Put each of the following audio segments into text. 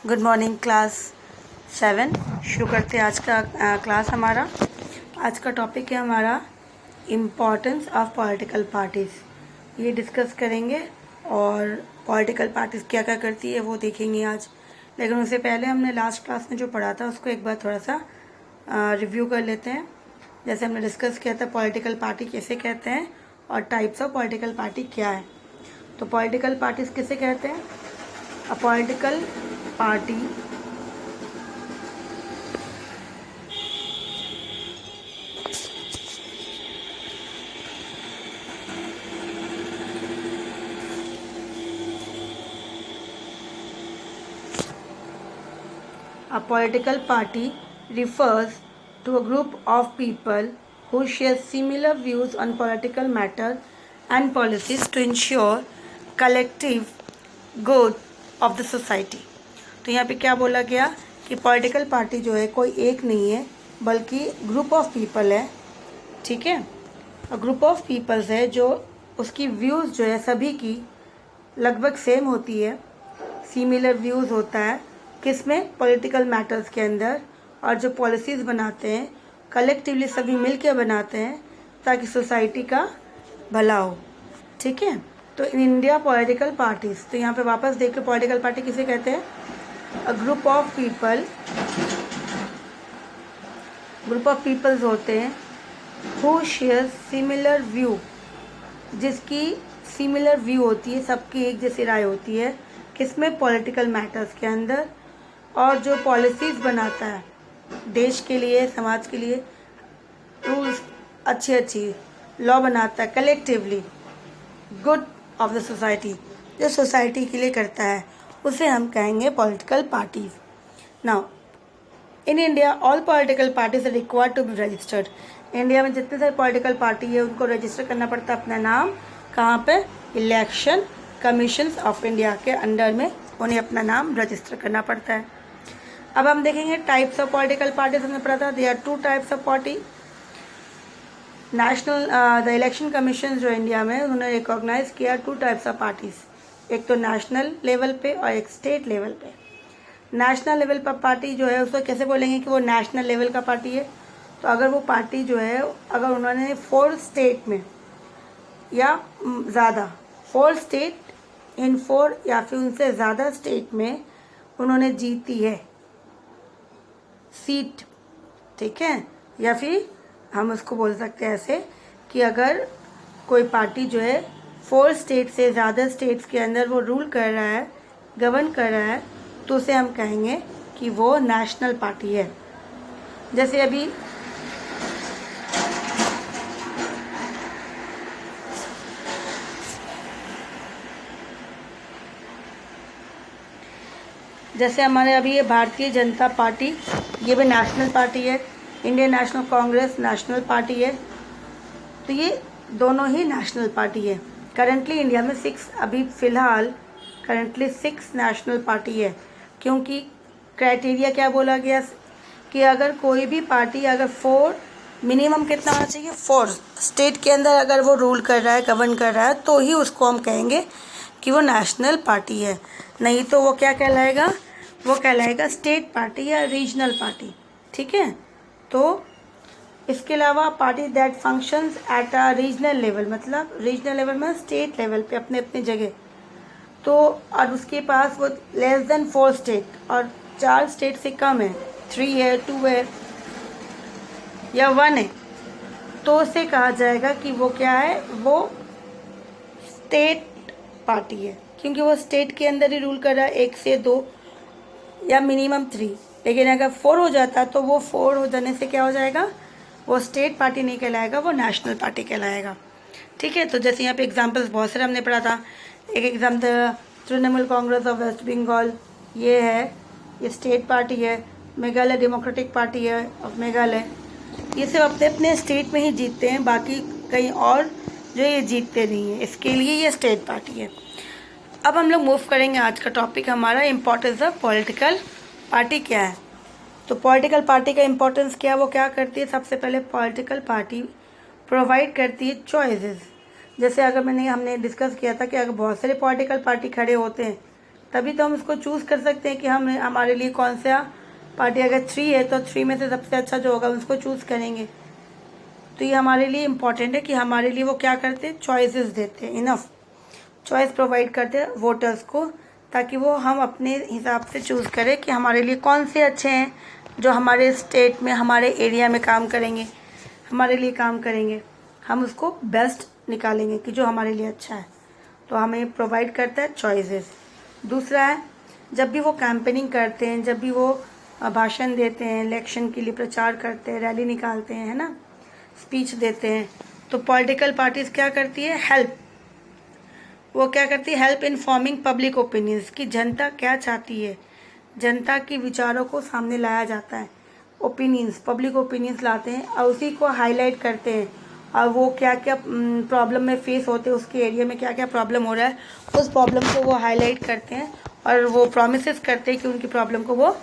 Good morning class 7। शुरू करते हैं आज का क्लास हमारा। आज का टॉपिक है हमारा इम्पोर्टेंस ऑफ पॉलिटिकल पार्टीज़। ये डिस्कस करेंगे और पॉलिटिकल पार्टीज़ क्या क्या करती है वो देखेंगे आज। लेकिन उससे पहले हमने लास्ट क्लास में जो पढ़ा था उसको एक बार थोड़ा सा रिव्यू कर लेते हैं। जैसे हमने डिस्कस किया था पॉलिटिकल पार्टी किसे कहते हैं और टाइप्स ऑफ पॉलिटिकल पार्टी क्या है। तो पॉलिटिकल पार्टीज़ किसे कहते हैं? A political party refers to a group of people who share similar views on political matters and policies to ensure collective good of the society। तो यहाँ पे क्या बोला गया कि पॉलिटिकल पार्टी जो है कोई एक नहीं है बल्कि ग्रुप ऑफ पीपल है। ठीक है, ग्रुप ऑफ पीपल्स है जो उसकी व्यूज़ जो है सभी की लगभग सेम होती है। सिमिलर व्यूज़ होता है किसमें? पॉलिटिकल मैटर्स के अंदर। और जो पॉलिसीज़ बनाते हैं कलेक्टिवली सभी मिल के बनाते हैं ताकि सोसाइटी का भला हो। ठीक है, तो इन इंडिया पॉलिटिकल पार्टीज़, तो यहाँ पे वापस देख लो पॉलिटिकल पार्टी किसे कहते हैं? अ ग्रुप ऑफ पीपल्स होते हैं हु शेयर सिमिलर व्यू, जिसकी सिमिलर व्यू होती है, सबकी एक जैसी राय होती है किसमें? पॉलिटिकल मैटर्स के अंदर। और जो पॉलिसीज़ बनाता है देश के लिए, समाज के लिए, रूल्स अच्छी लॉ बनाता है collectively good of the society, जो सोसाइटी के लिए करता है उसे हम कहेंगे political parties. Now in India all political parties are required to be registered. India में जितने सारे पॉलिटिकल पार्टी है उनको रजिस्टर करना पड़ता है अपना नाम। कहाँ पे? इलेक्शन कमीशन ऑफ इंडिया के अंडर में उन्हें अपना नाम रजिस्टर करना पड़ता है। अब हम देखेंगे टाइप्स ऑफ पॉलिटिकल पार्टीज। हमने पढ़ा था there are two types of party. National the election commission जो इंडिया में उन्होंने रिकॉग्नाइज किया टू टाइप्स ऑफ पार्टीज़, एक तो नेशनल लेवल पे और एक स्टेट लेवल पे। नेशनल लेवल पर पार्टी जो है उसको कैसे बोलेंगे कि वो नेशनल लेवल का पार्टी है? तो अगर वो पार्टी जो है अगर उन्होंने 4 स्टेट में या ज़्यादा 4 स्टेट इन 4 या फिर उनसे ज़्यादा स्टेट में उन्होंने जीती है सीट। ठीक है, या फिर हम उसको बोल सकते हैं ऐसे कि अगर कोई पार्टी जो है 4 स्टेट से ज़्यादा स्टेट्स के अंदर वो रूल कर रहा है, गवर्न कर रहा है, तो उसे हम कहेंगे कि वो नेशनल पार्टी है। जैसे अभी हमारे अभी ये भारतीय जनता पार्टी, ये भी नेशनल पार्टी है। Indian national Congress national party है। तो ये दोनों ही नेशनल पार्टी है। करंटली इंडिया में 6 अभी फ़िलहाल करंटली 6 नेशनल पार्टी है, क्योंकि क्राइटेरिया क्या बोला गया कि अगर कोई भी पार्टी अगर 4 मिनिमम कितना होना चाहिए? 4 स्टेट के अंदर अगर वो रूल कर रहा है, गवर्न कर रहा है, तो ही उसको हम कहेंगे कि वो नेशनल पार्टी है। नहीं तो वो क्या कहलाएगा? वो कहलाएगा स्टेट पार्टी या रीजनल पार्टी। ठीक है, तो इसके अलावा party that functions at a regional level, मतलब रीजनल लेवल में स्टेट लेवल पे अपने अपने जगह, तो और उसके पास वो लेस देन 4 स्टेट और 4 स्टेट से कम है, 3 है, 2 है या 1 है, तो उसे कहा जाएगा कि वो क्या है? वो स्टेट पार्टी है, क्योंकि वो स्टेट के अंदर ही रूल कर रहा है, 1 से 2 या मिनिमम 3। लेकिन अगर 4 हो जाता तो वो 4 हो जाने से क्या हो जाएगा? वो स्टेट पार्टी नहीं कहलाएगा, वो नेशनल पार्टी कहलाएगा। ठीक है, तो जैसे यहाँ पे एग्जांपल्स बहुत सारे हमने पढ़ा था। एक एग्जाम्पल तृणमूल कांग्रेस ऑफ वेस्ट बंगाल, ये है, ये स्टेट पार्टी है। मेघालय डेमोक्रेटिक पार्टी है ऑफ मेघालय। ये सब अपने अपने स्टेट में ही जीतते हैं, बाकी कहीं और जो ये जीतते नहीं हैं, इसके लिए ये स्टेट पार्टी है। अब हम लोग मूव करेंगे। आज का टॉपिक हमारा इम्पोर्टेंस ऑफ पॉलिटिकल पार्टी क्या है। तो पॉलिटिकल पार्टी का इम्पोर्टेंस क्या है, वो क्या करती है? सबसे पहले पॉलिटिकल पार्टी प्रोवाइड करती है चॉइसेस। जैसे अगर हमने डिस्कस किया था कि अगर बहुत सारे पॉलिटिकल पार्टी खड़े होते हैं तभी तो हम इसको चूज़ कर सकते हैं कि हम हमारे लिए कौन सा पार्टी, अगर 3 है तो 3 में से सबसे अच्छा जो होगा उसको चूज़ करेंगे। तो ये हमारे लिए इम्पॉर्टेंट है कि हमारे लिए वो क्या करते हैं, चॉइसेस देते हैं, इनफ चॉइस प्रोवाइड करते हैं वोटर्स को, ताकि वो हम अपने हिसाब से चूज़ करें कि हमारे लिए कौन से अच्छे हैं जो हमारे स्टेट में, हमारे एरिया में काम करेंगे, हमारे लिए काम करेंगे, हम उसको बेस्ट निकालेंगे कि जो हमारे लिए अच्छा है। तो हमें प्रोवाइड करता है चॉइसेस। दूसरा है, जब भी वो कैंपेनिंग करते हैं, जब भी वो भाषण देते हैं, इलेक्शन के लिए प्रचार करते हैं, रैली निकालते हैं, है ना, स्पीच देते हैं, तो पॉलिटिकल पार्टीज़ क्या करती है, वो क्या करती है, help in forming public opinions, कि जनता क्या चाहती है, जनता के विचारों को सामने लाया जाता है, ओपिनियंस, पब्लिक ओपिनियंस लाते हैं और उसी को हाईलाइट करते हैं, और वो क्या क्या प्रॉब्लम में फेस होते हैं, उसके एरिया में क्या क्या प्रॉब्लम हो रहा है, उस प्रॉब्लम को वो हाईलाइट करते हैं और वो प्रॉमिसेस करते हैं कि उनकी प्रॉब्लम को वो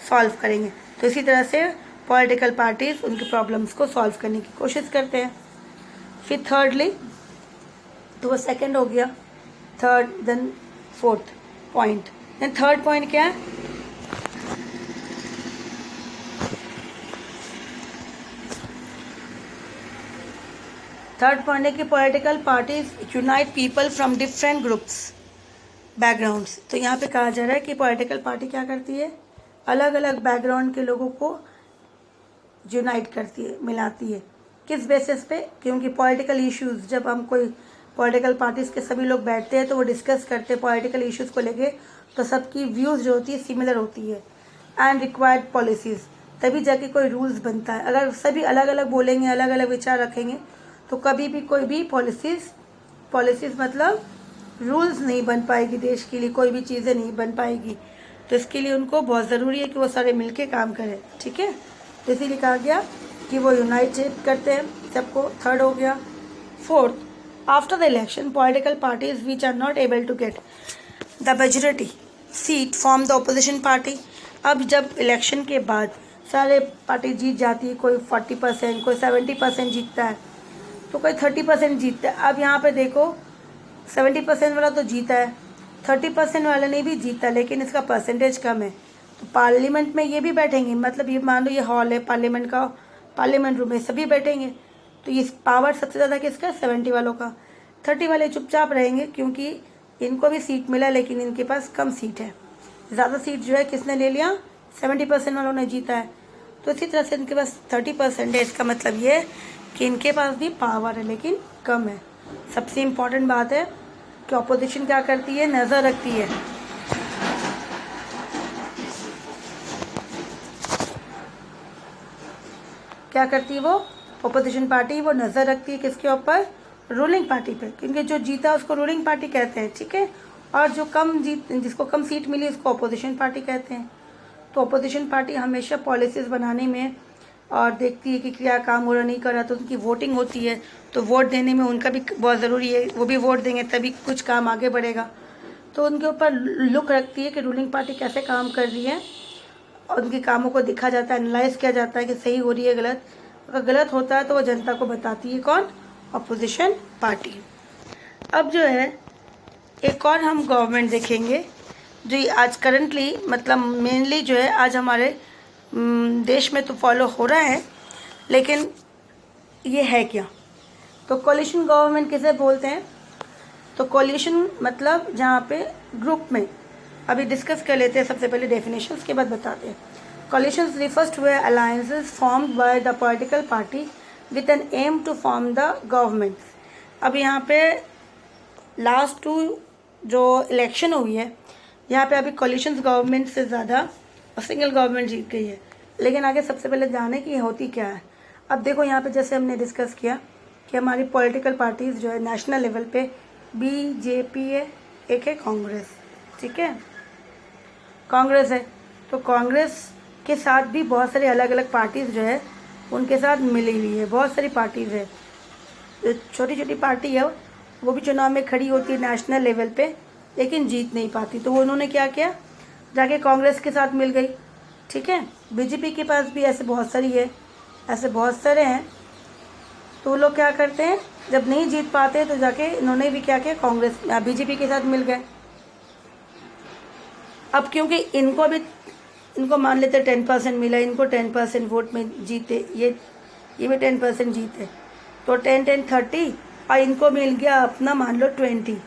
सॉल्व करेंगे। तो इसी तरह से पॉलिटिकल पार्टीज़ उनकी प्रॉब्लम्स को सॉल्व करने की कोशिश करते हैं। फिर थर्डली, तो वो सेकंड हो गया, third, then fourth point. Then third point क्या है, थर्ड पॉइंट है कि political parties unite people from different groups backgrounds. तो यहाँ पे कहा जा रहा है कि पॉलिटिकल पार्टी क्या करती है, अलग अलग बैकग्राउंड के लोगों को यूनाइट करती है, मिलाती है। किस बेसिस पे, क्योंकि पॉलिटिकल इश्यूज, जब हम कोई पॉलिटिकल पार्टीज़ के सभी लोग बैठते हैं तो वो डिस्कस करते हैं पॉलिटिकल इश्यूज़ को लेके, तो सबकी व्यूज़ जो होती है सिमिलर होती है। एंड रिक्वायर्ड पॉलिसीज़, तभी जाके कोई रूल्स बनता है। अगर सभी अलग अलग बोलेंगे, अलग अलग विचार रखेंगे, तो कभी भी कोई भी पॉलिसीज़ मतलब रूल्स नहीं बन पाएगी, देश के लिए कोई भी चीज़ें नहीं बन पाएगी। तो इसके लिए उनको बहुत ज़रूरी है कि वो सारे मिलके काम करें, ठीक है। तो इसीलिए कहा गया कि वो यूनाइटेड करते हैं सबको, थर्ड हो गया। Fourth, after the election political parties which are not able to get the majority seat form the opposition party. अब जब इलेक्शन के बाद सारे पार्टी जीत जाती है, कोई 40%, कोई 70% जीतता है, तो कोई 30% जीतता है। अब यहाँ पे देखो 70% वाला तो जीता है, 30% वाले ने भी जीता, लेकिन इसका परसेंटेज कम है। तो पार्लियामेंट में ये भी बैठेंगे, मतलब ये मान लो ये हॉल है पार्लियामेंट का, पार्लियामेंट रूम में सभी बैठेंगे, तो ये पावर सबसे ज़्यादा किसका, 70 वालों का। 30 वाले चुपचाप रहेंगे क्योंकि इनको भी सीट मिला, लेकिन इनके पास कम सीट है। ज़्यादा सीट जो है किसने ले लिया, 70% वालों ने जीता है। तो इसी तरह से इनके पास 30% है। इसका मतलब ये है कि इनके पास भी पावर है लेकिन कम है। सबसे इम्पॉर्टेंट बात है कि अपोजिशन क्या करती है, नज़र रखती है। क्या करती है वो अपोजिशन पार्टी, वो नज़र रखती है किसके ऊपर, रूलिंग पार्टी पे, क्योंकि जो जीता उसको रूलिंग पार्टी कहते हैं, ठीक है। और जो जिसको कम सीट मिली उसको अपोजिशन पार्टी कहते हैं। तो अपोजिशन पार्टी हमेशा पॉलिसीज़ बनाने में और देखती है कि क्या काम हो रहा नहीं कर रहा, तो उनकी वोटिंग होती है, तो वोट देने में उनका भी बहुत ज़रूरी है, वो भी वोट देंगे तभी कुछ काम आगे बढ़ेगा। तो उनके ऊपर लुक रखती है कि रूलिंग पार्टी कैसे काम कर रही है, और उनके कामों को देखा जाता है, एनालाइज किया जाता है कि सही हो रही है गलत। अगर गलत होता है तो वो जनता को बताती है, कौन, अपोजिशन पार्टी। अब जो है एक और हम गवर्नमेंट देखेंगे जो आज करंटली, मतलब मेनली जो है आज हमारे देश में तो फॉलो हो रहा है, लेकिन ये है क्या, तो कोलिशन गवर्नमेंट किसे बोलते हैं। तो कोलिशन मतलब जहाँ पे ग्रुप में, अभी डिस्कस कर लेते हैं सबसे पहले डेफिनेशंस के बाद बताते हैं। Coalitions refers to alliances formed by the political party with an aim to form the government. अब यहाँ पे लास्ट 2 जो इलेक्शन हुई है, यहाँ पे अभी कोलिशंस गवर्नमेंट से ज़्यादा सिंगल गवर्नमेंट जीत गई है। लेकिन आगे सबसे पहले जाने की होती क्या है। अब देखो यहाँ पे जैसे हमने डिस्कस किया कि हमारी पॉलिटिकल पार्टीज़ जो है नेशनल लेवल पे बीजेपी है, एक है कांग्रेस, ठीक है, कांग्रेस है। तो कांग्रेस के साथ भी बहुत सारी अलग अलग पार्टीज़ जो है उनके साथ मिली हुई है, बहुत सारी पार्टीज़ है। छोटी छोटी पार्टी है वो भी चुनाव में खड़ी होती है नेशनल लेवल पे, लेकिन जीत नहीं पाती। तो वो उन्होंने क्या किया, जाके कांग्रेस के साथ मिल गई, ठीक है। बीजेपी के पास भी ऐसे बहुत सारी है, ऐसे बहुत सारे हैं। तो वो लोग क्या करते हैं, जब नहीं जीत पाते तो जाके इन्होंने भी क्या किया, कांग्रेस बीजेपी के साथ मिल गए। अब क्योंकि इनको मान लेते 10% मिला, इनको 10% वोट में जीते, ये भी 10% जीते, तो 10-10-30, और इनको मिल गया अपना मान लो 20,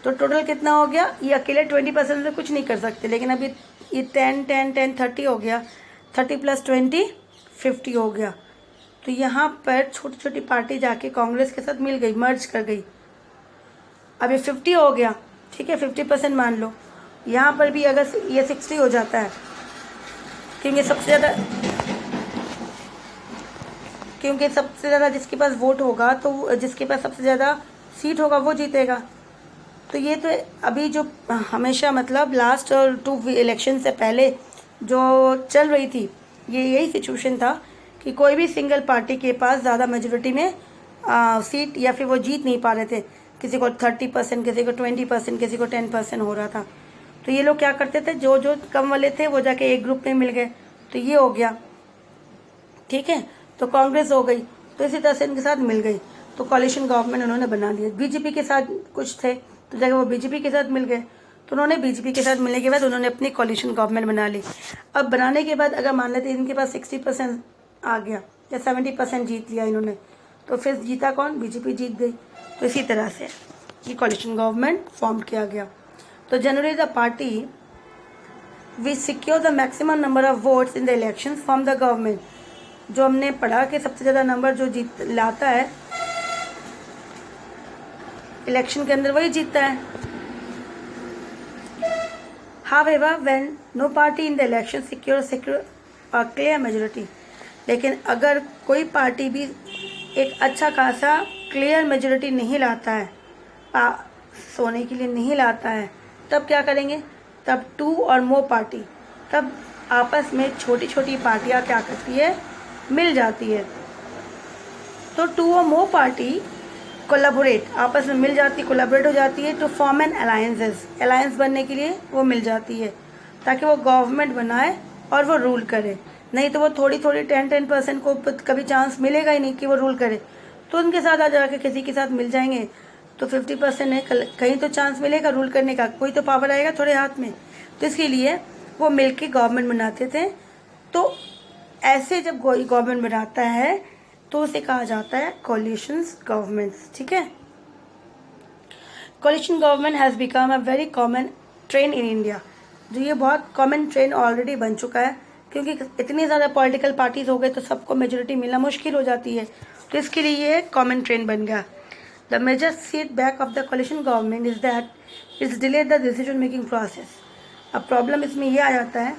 तो टोटल कितना हो गया? ये अकेले 20% से कुछ नहीं कर सकते, लेकिन अभी ये 10-10-10-30 हो गया, 30 + 20 50 हो गया। तो यहाँ पर छोटी छोटी पार्टी जाके कांग्रेस के साथ मिल गई, मर्ज कर गई, अब ये 50 हो गया, ठीक है, 50% मान लो। यहाँ पर भी अगर ये 60 हो जाता है, क्योंकि सबसे ज़्यादा जिसके पास वोट होगा, तो जिसके पास सबसे ज़्यादा सीट होगा वो जीतेगा। तो ये तो अभी जो हमेशा मतलब लास्ट 2 इलेक्शन से पहले जो चल रही थी, ये यही सिचुएशन था कि कोई भी सिंगल पार्टी के पास ज़्यादा मेजोरिटी में सीट या फिर वो जीत नहीं पा रहे थे। किसी को 30%, किसी को 20%, किसी को 10% हो रहा था। तो ये लोग क्या करते थे, जो जो कम वाले थे वो जाके एक ग्रुप में मिल गए, तो ये हो गया, ठीक है। तो कांग्रेस हो गई, तो इसी तरह से इनके साथ मिल गई, तो कॉलिशन गवर्नमेंट उन्होंने बना लिया। बीजेपी के साथ कुछ थे, तो जाके वो बीजेपी के साथ मिल गए, तो उन्होंने बीजेपी के साथ मिलने के बाद उन्होंने अपनी कॉलिशन गवर्नमेंट बना ली। अब बनाने के बाद अगर मान लेते इनके पास 60% आ गया या 70% जीत लिया इन्होंने, तो फिर जीता कौन? बीजेपी जीत गई। तो इसी तरह से ये कॉलिशन गवर्नमेंट फॉर्म किया गया। तो generally the party which secure the maximum number of votes in the election from the government, जो हमने पढ़ा कि सबसे ज़्यादा नंबर जो जीत लाता है इलेक्शन के अंदर, वही जीतता है। However, when no party in the election secure a clear majority, लेकिन अगर कोई पार्टी भी एक अच्छा खासा क्लियर मेजोरिटी नहीं लाता है, सोने के लिए नहीं लाता है, तब क्या करेंगे? तब 2 और मोर पार्टी, तब आपस में छोटी छोटी पार्टियां क्या करती है? मिल जाती है। तो 2 और मोर पार्टी कोलैबोरेट, आपस में मिल जाती, कोलैबोरेट हो जाती है, टू फॉर्म एन अलायंस बनने के लिए वो मिल जाती है, ताकि वो गवर्नमेंट बनाए और वो रूल करे। नहीं तो वो थोड़ी 10% को कभी चांस मिलेगा ही नहीं कि वो रूल करे, तो उनके साथ आ जाके किसी के साथ मिल जाएंगे, तो 50% है, कहीं तो चांस मिलेगा रूल करने का, कोई तो पावर आएगा थोड़े हाथ में। तो इसके लिए वो मिल के गवर्नमेंट बनाते थे। तो ऐसे जब कोई गवर्नमेंट बनाता है तो उसे कहा जाता है कोलिशंस गवर्नमेंट्स, ठीक है। Coalition government has become a very common trend in India, जो ये बहुत कॉमन ट्रेंड ऑलरेडी बन चुका है, क्योंकि इतनी ज़्यादा पॉलिटिकल पार्टीज हो गए तो सबको मेजोरिटी मिलना मुश्किल हो जाती है, तो इसके लिए ये कॉमन ट्रेंड बन गया। The major setback of the coalition government is that its delay the decision making process. अब प्रॉब्लम इसमें ये आ जाता है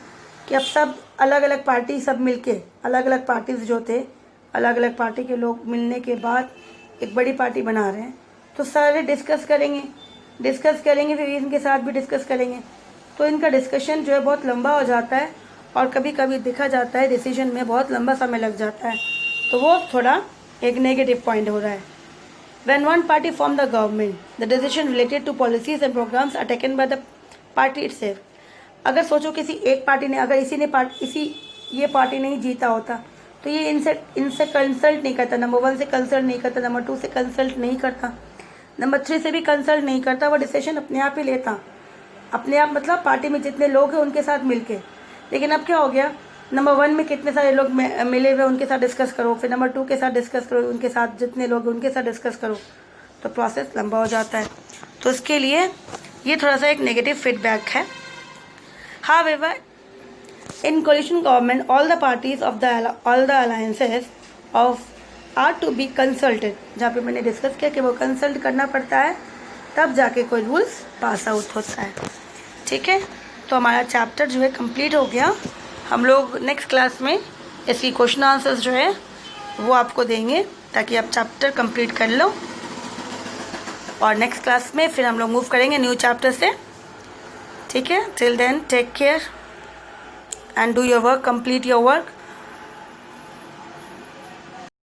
कि अब सब अलग अलग पार्टी सब मिलके, अलग अलग पार्टीज जो थे, अलग अलग पार्टी के लोग मिलने के बाद एक बड़ी पार्टी बना रहे हैं, तो सारे डिस्कस करेंगे, फिर इनके साथ भी डिस्कस करेंगे, तो इनका डिस्कशन जो है बहुत लंबा हो जाता है, और कभी कभी देखा जाता है डिसीजन में बहुत लंबा समय लग जाता है, तो वो थोड़ा एक नेगेटिव पॉइंट हो रहा है। When one party form the government, the decision related to policies and programs are taken by the party itself. अगर सोचो किसी एक पार्टी ने, अगर ये पार्टी नहीं जीता होता, तो ये इनसे कंसल्ट नहीं करता, नंबर 1 से कंसल्ट नहीं करता, नंबर 2 से कंसल्ट नहीं करता, नंबर 3 से भी कंसल्ट नहीं करता, वो डिसीजन अपने आप ही लेता, अपने आप मतलब पार्टी में जितने लोग हैं उनके साथ मिलके। लेकिन अब क्या हो गया, नंबर 1 में कितने सारे लोग मिले हुए उनके साथ डिस्कस करो, फिर नंबर 2 के साथ डिस्कस करो, उनके साथ जितने लोग हैं उनके साथ डिस्कस करो, तो प्रोसेस लंबा हो जाता है। तो इसके लिए ये थोड़ा सा एक नेगेटिव फीडबैक है। However, in coalition government, all the parties of all the alliances are to be consulted। जहाँ पे मैंने डिस्कस किया कि वो कंसल्ट करना पड़ता है, तब जाके कोई रूल्स पास आउट होता है, ठीक है। तो हमारा चैप्टर जो है कंप्लीट हो गया। हम लोग नेक्स्ट क्लास में इसकी क्वेश्चन आंसर्स जो है वो आपको देंगे, ताकि आप चैप्टर कंप्लीट कर लो, और नेक्स्ट क्लास में फिर हम लोग मूव करेंगे न्यू चैप्टर से, ठीक है। Till then take care and do your work, complete your work.